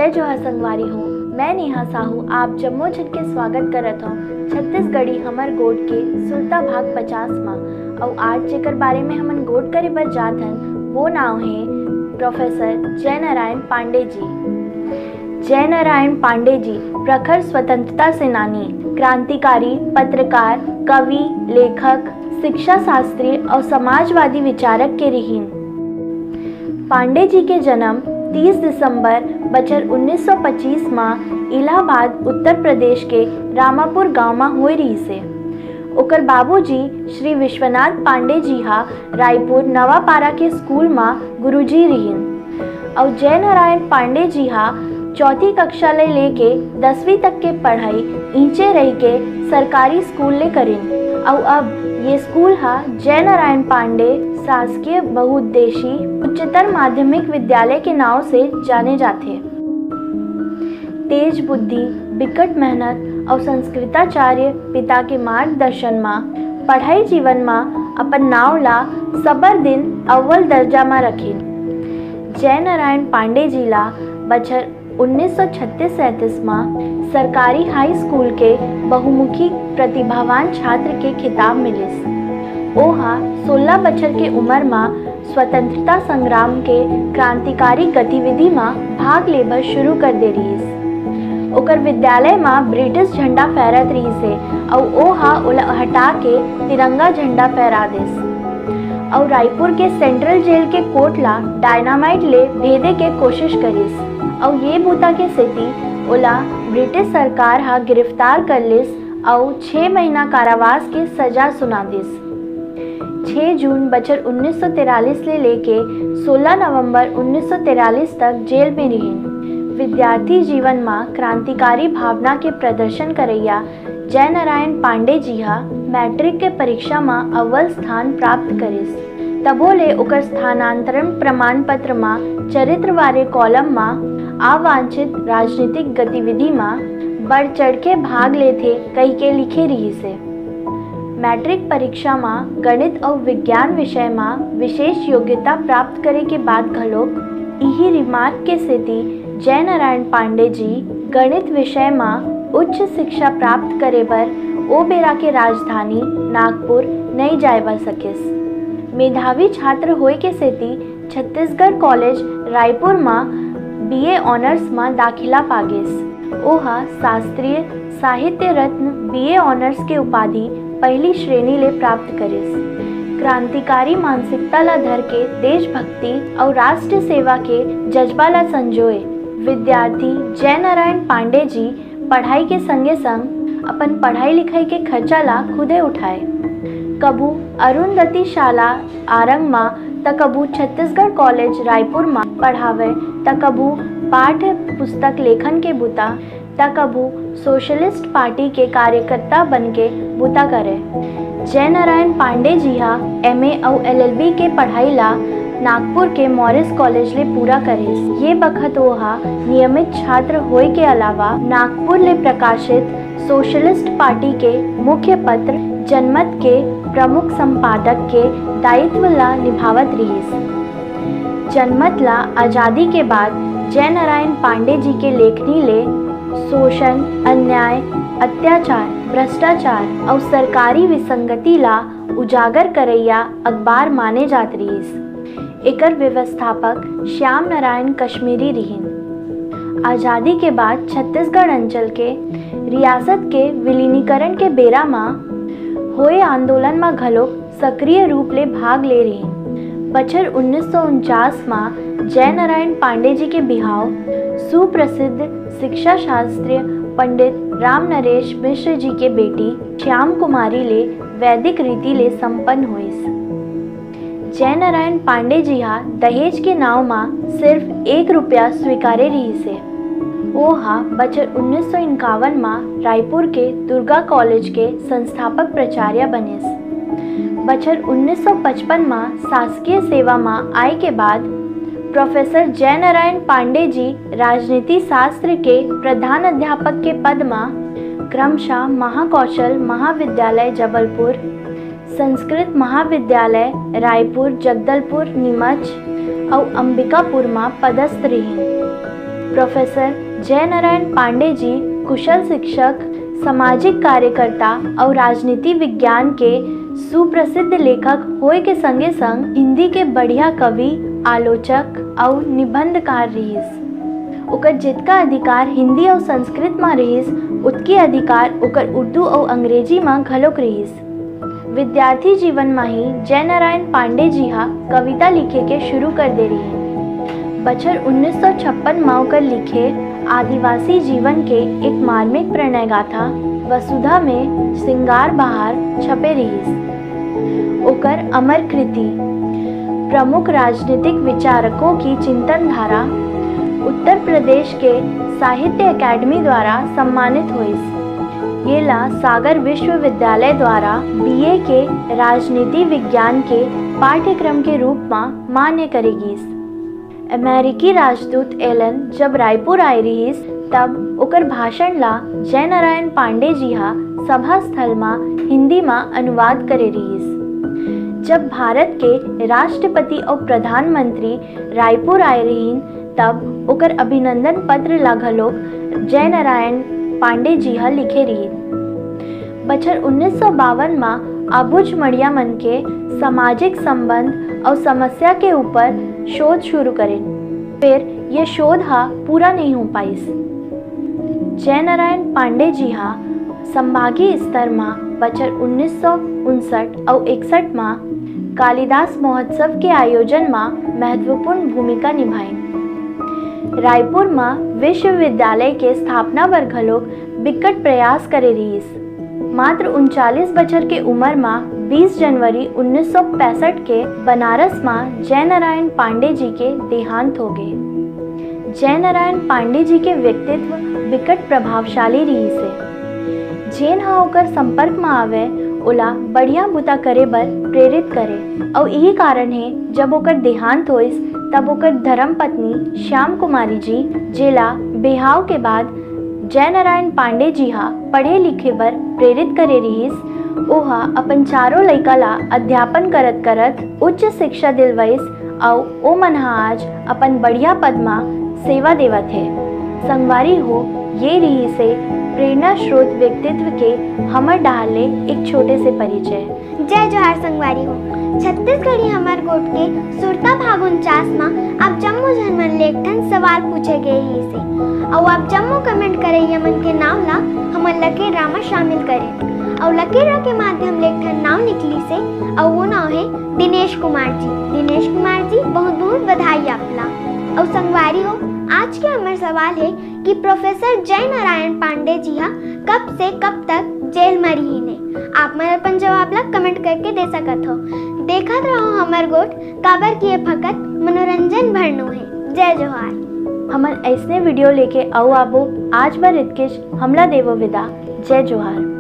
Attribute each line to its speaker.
Speaker 1: जय जोहार संगवारी हो। मैं नेहा साहू आप जम्मो झट के स्वागत करत हूँ छत्तीसगढ़ी हमर गोट के सुरता भाग 50 माँ। और आज जेकर बारे में हमन गोट करे बर जात हन वो नाव है प्रोफेसर जय नारायण पांडे जी। जय नारायण पांडे जी प्रखर स्वतंत्रता सेनानी, क्रांतिकारी, पत्रकार, कवि, लेखक, शिक्षा शास्त्री और समाजवादी विचारक के रहीन। पांडे जी के जन्म 30 दिसंबर बछर 1925 में इलाहाबाद उत्तर प्रदेश के रामापुर गांव में होए रहीसे। ओकर बाबूजी श्री विश्वनाथ पांडे जी हा रायपुर नवापारा के स्कूल में गुरुजी रहीन। और जय नारायण पांडे जी हा चौथी कक्षा ले लेके 10वीं तक के पढ़ाई ईंचे रह के सरकारी स्कूल ले करीन। और अब ये स्कूल हा जय नारायण पांडे शासकीय बहुउद्देशीय उच्चतर माध्यमिक विद्यालय के नाव से जाने जाते। तेज बुद्धि, बिकट मेहनत और संस्कृताचार्य पिता के मार्गदर्शन में पढ़ाई जीवन में अपन नाव ला सबर दिन अव्वल दर्जा में रखीन। जय नारायण पांडे जी ला बछर 1936-37 में सरकारी हाई स्कूल के बहुमुखी प्रतिभावान छात्र के खिताब मिलिस। ओहा 16 बछर के उम्र में स्वतंत्रता संग्राम के क्रांतिकारी गतिविधि में भाग लेबर शुरू कर दे रहीस। ओकर विद्यालय में ब्रिटिश झंडा फहरत रहीसे और ओहा ओला हटा के तिरंगा झंडा फहरा देस। और रायपुर के सेंट्रल जेल के कोट ला डायनामाइट ले भेदे के कोशिश करीस। और ये बूता के सेती ओला ब्रिटिश सरकार हा गिरफ्तार कर लिस और 6 महीना कारावास के सजा सुना दिस। 6 जून बछर 1943 ले लेके 16 नवंबर 1943 तक जेल में रहीन। विद्यार्थी जीवन में क्रांतिकारी भावना के प्रदर्शन करैया जय नारायण पांडे जी हा मैट्रिक के परीक्षा में अव्वल स्थान प्राप्त करिस। तबो ले ओकर स्थानांतरण प्रमाण पत्र में चरित्र वाले कॉलम में अवांछित राजनीतिक गतिविधि में बढ़ चढ़ के भाग लेते कई के लिखे रही से। मैट्रिक परीक्षा में गणित और विज्ञान विषय में विशेष योग्यता प्राप्त करे के बाद घलोक यही रिमार्क के सेती जय नारायण पांडे जी गणित विषय में उच्च शिक्षा प्राप्त करे बर ओ बेरा के राजधानी नागपुर नहीं जाए बर सकिस। मेधावी छात्र होए के सेती छत्तीसगढ़ कॉलेज रायपुर में बीए ऑनर्स में दाखिला पागिस। ओहा शास्त्रीय साहित्य रत्न बीए ऑनर्स के उपाधि पहली श्रेणी ले प्राप्त करिस। क्रांतिकारी मानसिकता ला धर के देशभक्ति और राष्ट्र सेवा के जज्बा ला संजोए विद्यार्थी जय नारायण पांडे जी पढ़ाई के संगे संग अपन पढ़ाई लिखाई के खर्चा ला खुदे उठाए। कबू अरुंधति शाला आरंग में त कबू छत्तीसगढ़ कॉलेज रायपुर में पढ़ावे त कबू पाठ पुस्तक लेखन के बुता त कबू सोशलिस्ट पार्टी के कार्यकर्ता बन के बुता करे। जय नारायण पांडे जी हा एमए और एलएलबी के पढ़ाई ला नागपुर के मॉरिस कॉलेज ले पूरा करिस। ये बखत वोहा नियमित छात्र होए के अलावा नागपुर ले प्रकाशित सोशलिस्ट पार्टी के मुख्य पत्र जनमत के प्रमुख संपादक के दायित्व ला निभावत रहीस। जनमत ला आजादी के बाद जय नारायण पांडे जी के लेखनी ले शोषण, अन्याय, अत्याचार, भ्रष्टाचार और सरकारी विसंगति ला उजागर करैया अखबार माने जात रहीस। एकर व्यवस्थापक श्याम नारायण कश्मीरी रहीन। आजादी के बाद छत्तीसगढ़ अंचल के रियासत के विलीनीकरण के बेरा में होए आंदोलन में घलोक सक्रिय रूप ले भाग ले रहीन। बछर 1949 में जय नारायण पांडे जी के बिहाव सुप्रसिद्ध शिक्षा शास्त्री पंडित राम नरेश मिश्र जी के बेटी श्याम कुमारी ले वैदिक रीति ले संपन्न हुईस। जय नारायण पांडे जी हा दहेज के नाव में सिर्फ 1 रुपया स्वीकारे रही से। वो हा बछर 1951 में रायपुर के दुर्गा कॉलेज के संस्थापक प्राचार्य बनिस। बछर 1955 में शासकीय सेवा में आए के बाद प्रोफेसर जय नारायण पांडे जी राजनीति शास्त्र के प्रधान अध्यापक के पद में क्रमशः महाकौशल महाविद्यालय जबलपुर, संस्कृत महाविद्यालय रायपुर, जगदलपुर, नीमच और अंबिकापुर में पदस्थ रही। प्रोफेसर जय नारायण पांडे जी कुशल शिक्षक, सामाजिक कार्यकर्ता और राजनीति विज्ञान के सुप्रसिद्ध लेखक होए के संगे संग हिंदी के बढ़िया कवि, आलोचक और निबंधकार रहीस। ओकर जितका अधिकार हिंदी और संस्कृत में रहीस, उतके अधिकार ओकर उर्दू और अंग्रेजी में घलोक रहीस। विद्यार्थी जीवन में ही जय नारायण पांडे जी हा कविता लिखे के शुरू कर दे रही। बछर 1956 में ओकर लिखे आदिवासी जीवन के एक मार्मिक प्रणय गाथा वसुधा में सिंगार बहार छपे रहीस। ओकर अमर कृति प्रमुख राजनीतिक विचारकों की चिंतन धारा उत्तर प्रदेश के साहित्य अकादमी द्वारा सम्मानित हुईस। ये ला सागर विश्वविद्यालय द्वारा बीए के राजनीति विज्ञान के पाठ्यक्रम के रूप में मान्य करेगीस। अमेरिकी राजदूत एलन जब रायपुर आए रहीस, तब ओकर भाषण ला जय नारायण पांडे जी हा सभा स्थल में हिंदी में अनुवाद करे रहीस। जब भारत के राष्ट्रपति और प्रधानमंत्री रायपुर आए रहीन, तब ओकर अभिनंदन पत्र ला घलोक जय नारायण पांडे जी हा लिखे रहीन। बछर 1952 में अबुझ मड़िया मन के सामाजिक संबंध और समस्या के ऊपर शोध शुरू करें, फिर यह शोध हा पूरा नहीं हो पाइस। जय नारायण पांडे जी हा संभागीय स्तर में बछर 1959 और 61 में कालिदास महोत्सव के आयोजन में महत्वपूर्ण भूमिका निभाई। रायपुर में विश्वविद्यालय के स्थापना बर घलोक बिकट प्रयास करे रहीस। मात्र 39 बछर के उम्र में 20 जनवरी 1965 के बनारस में जय नारायण पांडे जी के देहांत हो गए। जय नारायण पांडे जी के व्यक्तित्व बिकट प्रभावशाली रही से। जेन हा ओकर संपर्क में आवे ओला बढ़िया बुता करे बर प्रेरित करे, और यही कारण है जब ओकर देहांत होइस तब ओकर धर्म पत्नी श्याम कुमारी जी जेला बेहाव के बाद जय नारायण पांडे जी हा पढ़े लिखे बर प्रेरित करे रहीस। ओहा अपन चारों लइका ला अध्यापन करत करत उच्च शिक्षा दिलवाइस और ओ मन हा आज अपन बढ़िया पद में सेवा देवत है। संगवारी हो, ये रही से प्रेरणा स्रोत व्यक्तित्व के हमर डाले एक छोटे से परिचय।
Speaker 2: जय जोहार संगवारी हो। छत्तीसगढ़ी हमर गोट के सुरता भाग 49 में आप जम्मो जन मन ले ठन सवाल पूछे गए ही से, और आप जम्मो कमेंट करे मन के नाम ला हमर लकीर रामा शामिल करें, और लकीर के माध्यम ले ठन नाम निकली से, और वो नाम है दिनेश कुमार जी। दिनेश कुमार जी बहुत बहुत बधाई आपला। और संगवारी हो, आज के हमारा सवाल है कि प्रोफेसर जय नारायण पांडे जी हा कब से कब तक जेल में रही ने। आप मन अपन जवाब ला कमेंट करके दे सकत हो। देखत रहो हमर गोट, काबर की ये फकत मनोरंजन भरनो है। जय जोहार।
Speaker 1: हमन ऐसने वीडियो लेके आओ आबो। आज बर इतकेच हमला देवो विदा। जय जोहार।